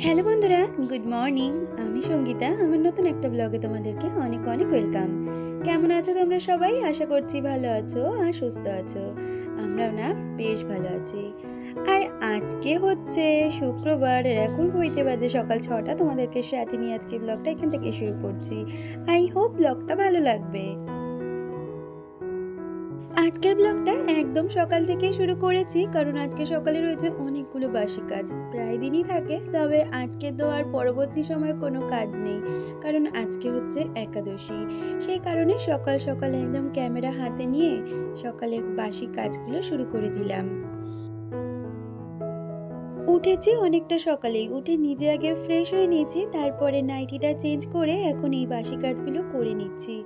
Hello বন্ধুরা, good morning. আমি সঙ্গীতা। আমার নতুন একটা ব্লগে তোমাদেরকে অনেক অনেক ওয়েলকাম। কেমন আছো তোমরা সবাই? আশা করছি ভালো আছো আর সুস্থ আছো। আমরাও না বেশ ভালো আছি। আর আজকে হচ্ছে শুক্রবার, আর এখন হইতে বাজে সকাল 6টা। তোমাদেরকে সাথে নিয়ে আজকে ব্লগটা এখান থেকে শুরু করছি। আই হোপ ব্লগটা ভালো লাগবে। আজকের ব্লগটা একদম সকাল থেকে শুরু করেছি, কারণ আজকে সকালে রয়েছে অনেকগুলো বাসি কাজ। প্রায় দিনই থাকে, তবে আজকে তো আর পরবর্তী সময়ে কোনো কাজ নেই, কারণ আজকে হচ্ছে একাদশী। সেই কারণে সকাল সকাল একদম ক্যামেরা হাতে নিয়ে সকালের বাসি কাজগুলো শুরু করে দিলাম। উঠেছি অনেকটা সকালেই, উঠে নিজে আগে ফ্রেশ হয়ে নিয়েছি, তারপরে নাইটিটা চেঞ্জ করে এখন এই বাসি কাজগুলো করে নিচ্ছি।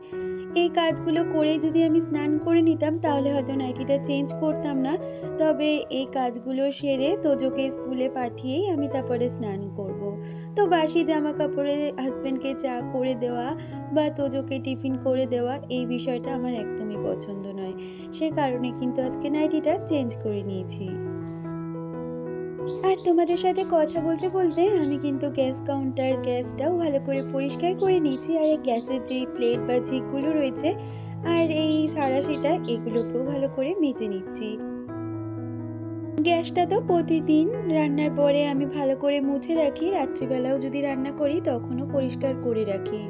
এই কাজগুলো করে যদি আমি স্নান করে নিতাম তাহলে হয়তো নাইটিটা চেঞ্জ করতাম না। তবে এই কাজগুলো সেরে তোজোকে স্কুলে পাঠিয়েই আমি তারপরে স্নান করব। তো বাসি জামা কাপড়ে হাজব্যান্ডকে চা করে দেওয়া বা তোজোকে টিফিন করে দেওয়া, এই বিষয়টা আমার একদমই পছন্দ নয়। সে কারণে কিন্তু আজকে নাইটিটা চেঞ্জ করে নিয়েছি। আর তোমাদের সাথে কথা বলতে বলতে আমি কিন্তু গ্যাসটাও ভালো করে পরিষ্কার করে নিয়েছি, আর এই গ্যাসের যেই প্লেট বা ঝিকগুলো রয়েছে আর এই সাঁড়াশিটা, এগুলোকেও ভালো করে মেজে নিচ্ছি। গ্যাসটা তো প্রতিদিন রান্নার পরে আমি ভালো করে মুছে রাখি, রাত্রিবেলাও যদি রান্না করি তখনও পরিষ্কার করে রাখি।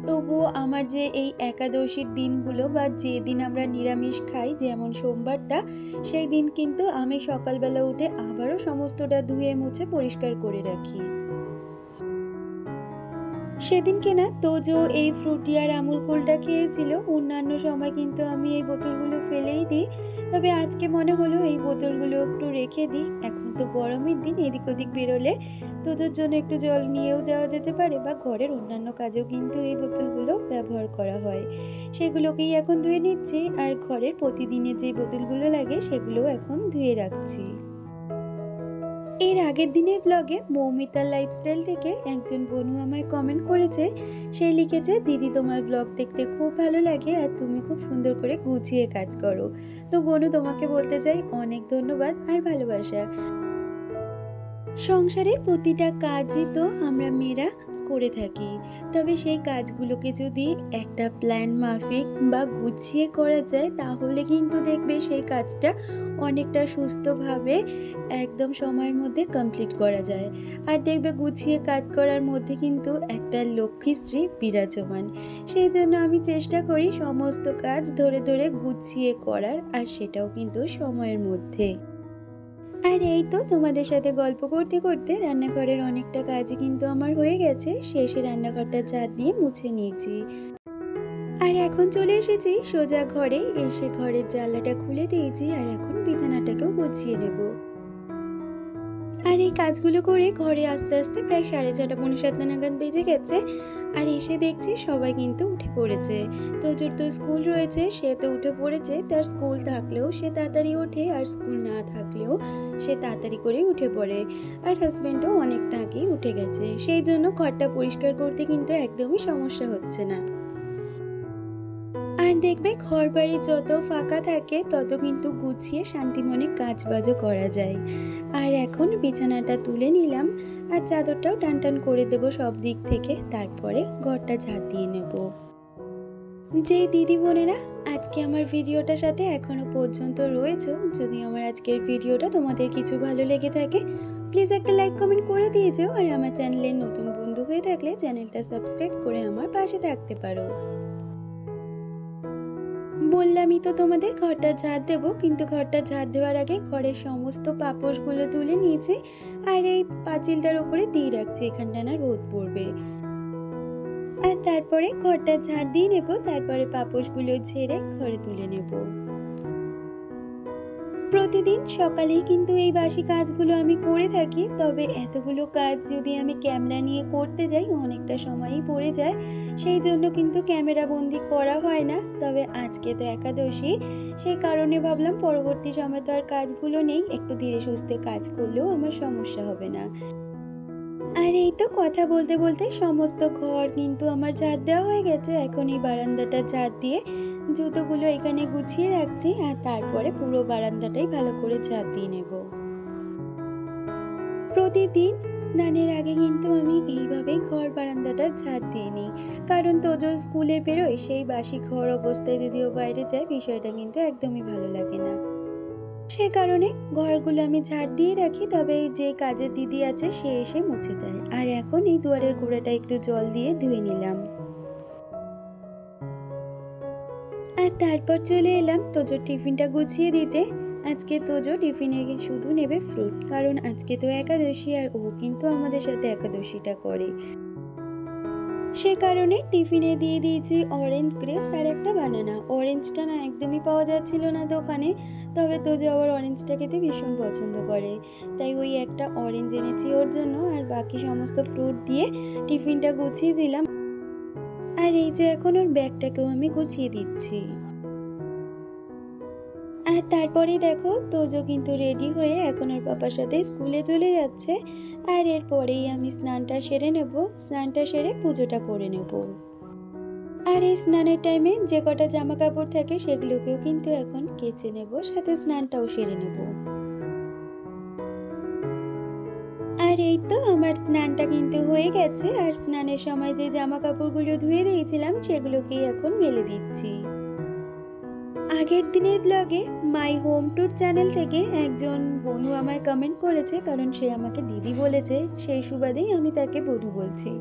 তবুও আমার যে এই একাদশীর দিনগুলো বা যে দিন আমরা নিরামিষ খাই, যেমন সোমবারটা, সেই দিন কিন্তু আমি সকালবেলা উঠে আবারও সমস্তটা ধুয়ে মুছে পরিষ্কার করে রাখি। সেদিনকে না তোজো এই ফ্রুটি আর আমুল কুলটা খেয়েছিল। অন্যান্য সময় কিন্তু আমি এই বোতলগুলো ফেলেই দিই, তবে আজকে মনে হলো এই বোতলগুলো একটু রেখে দিই। এখন তো গরমের দিন, এদিক ওদিক বেরোলে তোজোর জন্য একটু জল নিয়েও যাওয়া যেতে পারে, বা ঘরের অন্যান্য কাজেও কিন্তু এই বোতলগুলো ব্যবহার করা হয়। সেগুলোকেই এখন ধুয়ে নিচ্ছি, আর ঘরের প্রতিদিনের যে বোতলগুলো লাগে সেগুলোও এখন ধুয়ে রাখছি। এর আগের দিনের ব্লগে মৌমিতার লাইফস্টাইল থেকে একজন বনু আমায় কমেন্ট করেছে। সে লিখেছে, দিদি তোমার ব্লগ দেখতে খুব ভালো লাগে আর তুমি খুব সুন্দর করে গুছিয়ে কাজ করো। তো বনু, তোমাকে বলতে চাই অনেক ধন্যবাদ আর ভালোবাসা। সংসারের প্রতিটা কাজই তো আমরা মেয়েরা করে থাকি, তবে সেই কাজগুলোকে যদি একটা প্ল্যান মাফিক বা গুছিয়ে করা যায় তাহলে কিন্তু দেখবে সেই কাজটা অনেকটা সুস্থভাবে একদম সময়ের মধ্যে কমপ্লিট করা যায়। আর দেখবে গুছিয়ে কাজ করার মধ্যে কিন্তু একটা লক্ষ্মীশ্রী বিরাজমান। সেই জন্য আমি চেষ্টা করি সমস্ত কাজ ধরে ধরে গুছিয়ে করার, আর সেটাও কিন্তু সময়ের মধ্যে। আর এই তো তোমাদের সাথে গল্প করতে করতে রান্নাঘরের অনেকটা কাজই কিন্তু আমার হয়ে গেছে। শেষে রান্নাঘরটা ঝাঁট দিয়ে মুছে নিয়েছি, আর এখন চলে এসেছি সোজা ঘরে। এসে ঘরের জানলাটা খুলে দিয়েছি, আর এখন বিছানাটাকেও গুছিয়ে নেব। আর এই কাজগুলো করে ঘরে আস্তে আস্তে প্রায় 6:30 পৌনে 7 নাগাদ বেজে গেছে। আর এসে দেখছি সবাই কিন্তু উঠে পড়েছে। তোজোর তো স্কুল রয়েছে, সে তো উঠে পড়েছে। তার স্কুল থাকলেও সে তাড়াতাড়ি ওঠে, আর স্কুল না থাকলেও সে তাড়াতাড়ি করেই উঠে পড়ে। আর হাজব্যান্ডও অনেকটা আগেই উঠে গেছে, সেই জন্য ঘরটা পরিষ্কার করতে কিন্তু একদমই সমস্যা হচ্ছে না। আর দেখবে ঘর বাড়ি যত ফাঁকা থাকে তত কিন্তু গুছিয়ে শান্তি মনে কাজ বাজও করা যায়। আর এখন বিছানাটা তুলে নিলাম, আর চাদরটাও টান টান করে দেবো সব দিক থেকে, তারপরে ঘরটা ঝাঁট দিয়ে নেব। যে দিদি বোনেরা আজকে আমার ভিডিওটার সাথে এখনো পর্যন্ত রয়েছে, যদি আমার আজকের ভিডিওটা তোমাদের কিছু ভালো লেগে থাকে প্লিজ একটা লাইক কমেন্ট করে দিয়ে যেও। আর আমার চ্যানেলের নতুন বন্ধু হয়ে থাকলে চ্যানেলটা সাবস্ক্রাইব করে আমার পাশে থাকতে পারো। বললামই তো তোমাদের ঘরটা ঝাড় দেবো, কিন্তু ঘরটা ঝাড় দেওয়ার আগে ঘরের সমস্ত পাপোশগুলো তুলে নিয়েছি, আর এই পাঁচিলটার উপরে দিয়ে রাখছি, এখানটা না রোদ পড়বে। আর তারপরে ঘরটা ঝাড় দিয়ে নেব, তারপরে পাপোশগুলো ঝেড়ে ঘরে তুলে নেব। প্রতিদিন সকালেই কিন্তু এই বাসি কাজগুলো আমি করে থাকি, তবে এতগুলো কাজ যদি আমি ক্যামেরা নিয়ে করতে যাই অনেকটা সময়ই পড়ে যায়, সেই জন্য কিন্তু ক্যামেরা বন্দি করা হয় না। তবে আজকে তো একাদশী, সেই কারণে ভাবলাম পরবর্তী সময় তো আর কাজগুলো নেই, একটু ধীরে সুস্থে কাজ করলেও আমার সমস্যা হবে না। আর এই তো কথা বলতে বলতে সমস্ত ঘর কিন্তু আমার ঝাড় দেওয়া হয়ে গেছে। এখন এই বারান্দাটা ঝাড় দিয়ে জুতোগুলো এখানে গুছিয়ে রাখছি, আর তারপরে পুরো বারান্দাটাই ভালো করে ঝাড় দিয়ে নেব। প্রতিদিন স্নানের আগে কিন্তু আমি এইভাবেই ঘর বারান্দাটা ঝাঁট দিয়ে নিই, কারণ তোজো স্কুলে বেরোয়, সেই বাসি ঘর অবস্থায় যদিও বাইরে যায় বিষয়টা কিন্তু একদমই ভালো লাগে না। সে কারণে ঘরগুলো আমি ঝাড় দিয়ে রাখি, তবে যে কাজের দিদি আছে সে এসে মুছে দেয়। আর এখন এই দুয়ারের গোড়াটা একটু জল দিয়ে ধুয়ে নিলাম। আর তারপর চলে এলাম তোজোর টিফিনটা গুছিয়ে দিতে। আজকে তোজো টিফিনে শুধু নেবে ফ্রুট, কারণ আজকে তো একাদশী আর ও কিন্তু আমাদের সাথে একাদশীটা করে। সে কারণে টিফিনে দিয়ে দিয়েছি অরেঞ্জ গ্রেপস আর একটা বানানা। অরেঞ্জটা না একদমই পাওয়া যাচ্ছিল না দোকানে, তবে তোজো আবার অরেঞ্জটা খেতে ভীষণ পছন্দ করে, তাই ওই একটা অরেঞ্জ এনেছি ওর জন্য। আর বাকি সমস্ত ফ্রুট দিয়ে টিফিনটা গুছিয়ে দিলাম। আর এই যে এখন ওর ব্যাগটাকেও আমি গুছিয়ে দিচ্ছি। আর তারপরেই দেখো তোজো কিন্তু রেডি হয়ে এখন ওর পাপার সাথে স্কুলে চলে যাচ্ছে। আর এরপরেই আমি স্নানটা সেরে নেব, স্নানটা সেরে পুজোটা করে নেব। আর এই স্নানের টাইমে যে কটা জামা কাপড় থাকে সেগুলোকেও কিন্তু এখন কেচে নেব, সাথে স্নানটাও সেরে নেব। আর এই তো আমার স্নানটা কিন্তু হয়ে গেছে। আর স্নানের সময় যে জামা কাপড়গুলো ধুয়ে দিয়েছিলাম সেগুলোকেই এখন মেলে দিচ্ছি। আগের দিনের ব্লগে মাই হোম ট্যুর চ্যানেল থেকে একজন বনু আমায় কমেন্ট করেছে, কারণ সে আমাকে দিদি বলেছে, সেই সুবাদেই আমি তাকে বনু বলছি।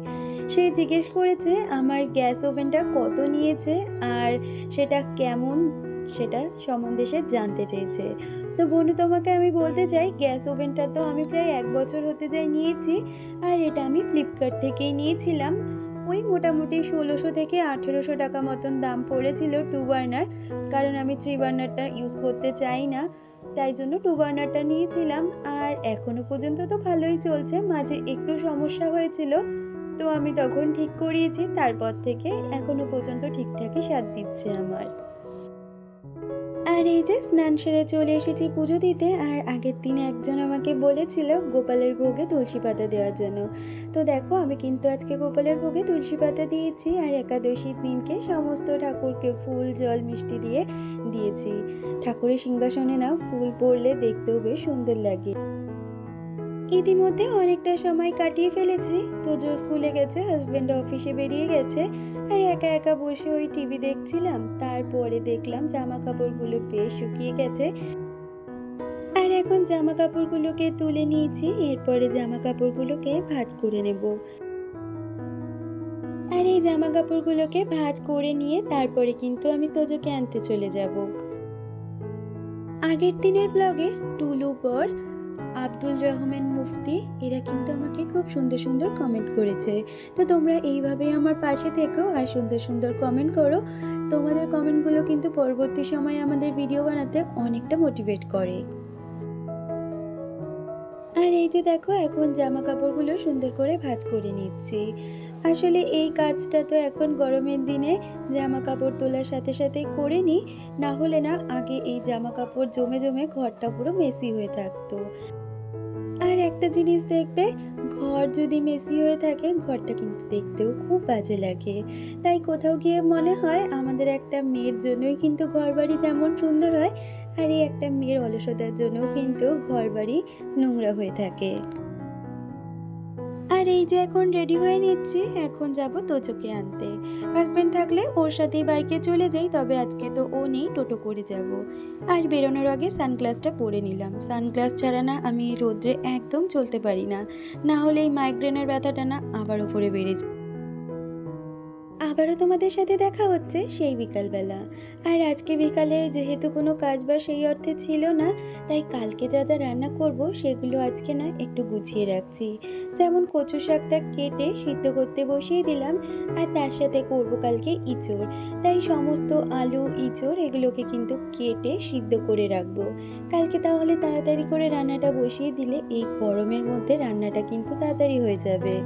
সে জিজ্ঞেস করেছে আমার গ্যাস ওভেনটা কত নিয়েছে আর সেটা কেমন, সেটা সম্বন্ধে সে জানতে চেয়েছে। তো বনু, তোমাকে আমি বলতে চাই, গ্যাস ওভেনটা তো আমি প্রায় 1 বছর হতে যাই নিয়েছি। আর এটা আমি ফ্লিপকার্ট থেকেই নিয়েছিলাম। ওই মোটামুটি 1600 থেকে 1800 টাকা মতন দাম পড়েছিল 2 বার্নার, কারণ আমি 3 বার্নারটা ইউজ করতে চাই না, তাই জন্য 2 বার্নারটা নিয়েছিলাম। আর এখনো পর্যন্ত তো ভালোই চলছে, মাঝে একটু সমস্যা হয়েছিল, তো আমি তখন ঠিক করিয়েছি, তারপর থেকে এখনো পর্যন্ত ঠিকঠাকই স্বাদ দিচ্ছে আমার। আর এই যে স্নান সেরে চলে এসেছি পুজো দিতে। আর আগের দিন একজন আমাকে বলেছিল গোপালের ভোগে তুলসী পাতা দেওয়ার জন্য, তো দেখো আমি কিন্তু আজকে গোপালের ভোগে তুলসী পাতা দিয়েছি। আর একাদশীর দিনকে সমস্ত ঠাকুরকে ফুল জল মিষ্টি দিয়ে দিয়েছি। ঠাকুরের সিংহাসনে না ফুল পড়লে দেখতেও বেশ সুন্দর লাগে। ইতিমধ্যে অনেকটা সময় কাটিয়ে ফেলেছি। তোজো স্কুলে গেছে, হাজবেন্ড অফিসে বেরিয়ে গেছে। আর একা একা বসে ওই টিভি দেখছিলাম। তারপরে দেখলাম জামা কাপড়গুলো বেশ শুকিয়ে গেছে। আর এখন জামা কাপড়গুলোকে তুলে নিয়েছি, এরপরে জামা কাপড়গুলোকে ভাঁজ করে নেব। আর এই জামা কাপড়গুলোকে ভাঁজ করে নিয়ে তারপরে কিন্তু আমি তোজোকে আনতে চলে যাব। আগের দিনের ব্লগে টুলু বর, আব্দুল রহমান মুফতি, এরা কিন্তু আমাকে খুব সুন্দর সুন্দর কমেন্ট করেছে। তো তোমরা এইভাবেই আমার পাশে থেকো আর সুন্দর সুন্দর কমেন্ট করো। তোমাদের কমেন্টগুলো কিন্তু পরবর্তী সময়ে আমাদের ভিডিও বানাতে অনেকটা মোটিভেট করে। আর এই যে দেখো এখন জামা কাপড়গুলো সুন্দর করে ভাঁজ করে নিচ্ছি। আসলে এই কাজটা তো এখন গরমের দিনে জামা কাপড় তোলার সাথে সাথেই করে নিই, না হলে না আগে এই জামা কাপড় জমে জমে ঘরটা পুরো মেসি হয়ে থাকতো। আর একটা জিনিস দেখবে, ঘর যদি মেসি হয়ে থাকে ঘরটা কিন্তু দেখতেও খুব বাজে লাগে। তাই কোথাও গিয়ে মনে হয় আমাদের একটা মেয়ের জন্যই কিন্তু ঘরবাড়ি যেমন সুন্দর হয়, আর এই একটা মেয়ের অলসতার জন্যও কিন্তু ঘরবাড়ি নোংরা হয়ে থাকে। আর এই যে এখন রেডি হয়ে নিচ্ছি, এখন যাব তোজোকে আনতে। হাজবেন্ড থাকলে ওর সাথেই বাইকে চলে যাই, তবে আজকে তো ও নেই, টোটো করে যাব। আর বেরোনোর আগে সানগ্লাসটা পরে নিলাম। সানগ্লাস ছাড়া না আমি রোদ্রে একদম চলতে পারি না, না হলে এই মাইগ্রেনের ব্যথাটা না আবার উপরে বেড়ে যায়। আবারও তোমাদের সাথে দেখা হচ্ছে সেই বিকালবেলা। আর আজকে বিকালে যেহেতু কোনো কাজ বা সেই অর্থে ছিল না, তাই কালকে যা যা রান্না করব সেগুলো আজকে না একটু গুছিয়ে রাখছি। যেমন কচু শাকটা কেটে সিদ্ধ করতে বসিয়ে দিলাম, আর তার সাথে করব কালকে ইঁচড়। তাই সমস্ত আলু ইঁচড় এগুলোকে কিন্তু কেটে সিদ্ধ করে রাখবো কালকে, তাহলে তাড়াতাড়ি করে রান্নাটা বসিয়ে দিলে এই গরমের মধ্যে রান্নাটা কিন্তু তাড়াতাড়ি হয়ে যাবে।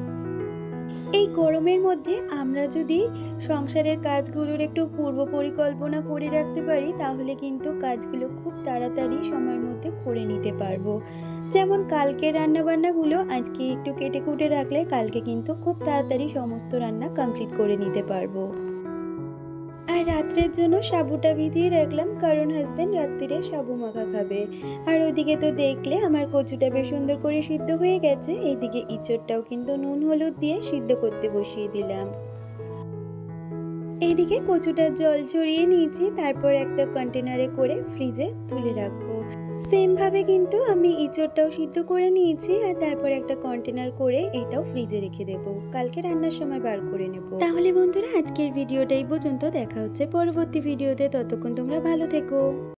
এই গরমের মধ্যে আমরা যদি সংসারের কাজগুলোর একটু পূর্ব পরিকল্পনা করে রাখতে পারি, তাহলে কিন্তু কাজগুলো খুব তাড়াতাড়ি সময়ের মধ্যে করে নিতে পারবো। যেমন কালকে রান্নাবান্নাগুলো আজকে একটু কেটে কুটে রাখলে কালকে কিন্তু খুব তাড়াতাড়ি সমস্ত রান্না কমপ্লিট করে নিতে পারবো। আর রাত্রের জন্য সাবুটা ভিজিয়ে রাখলাম, কারণ হাজবেন্ড রাত্রিরে সাবু মাখা খাবে। আর ওদিকে তো দেখলে আমার কচুটা বেশ সুন্দর করে সিদ্ধ হয়ে গেছে। এইদিকে ইঁচড়টাও কিন্তু নুন হলুদ দিয়ে সিদ্ধ করতে বসিয়ে দিলাম। এইদিকে কচুটার জল ঝরিয়ে নিয়েছি, তারপর একটা কন্টেনারে করে ফ্রিজে তুলে রাখবো। সেম ভাবে কিন্তু আমি ইঁচড়টাও সিদ্ধ করে নিয়েছি, আর তারপর একটা কন্টেনার করে এটাও ফ্রিজে রেখে দেব, কালকে রান্নার সময় বার করে নেব। তাহলে বন্ধুরা, আজকের ভিডিওটা এই পর্যন্ত। দেখা হচ্ছে পরবর্তী ভিডিওতে। ততক্ষণ তোমরা ভালো থেকো।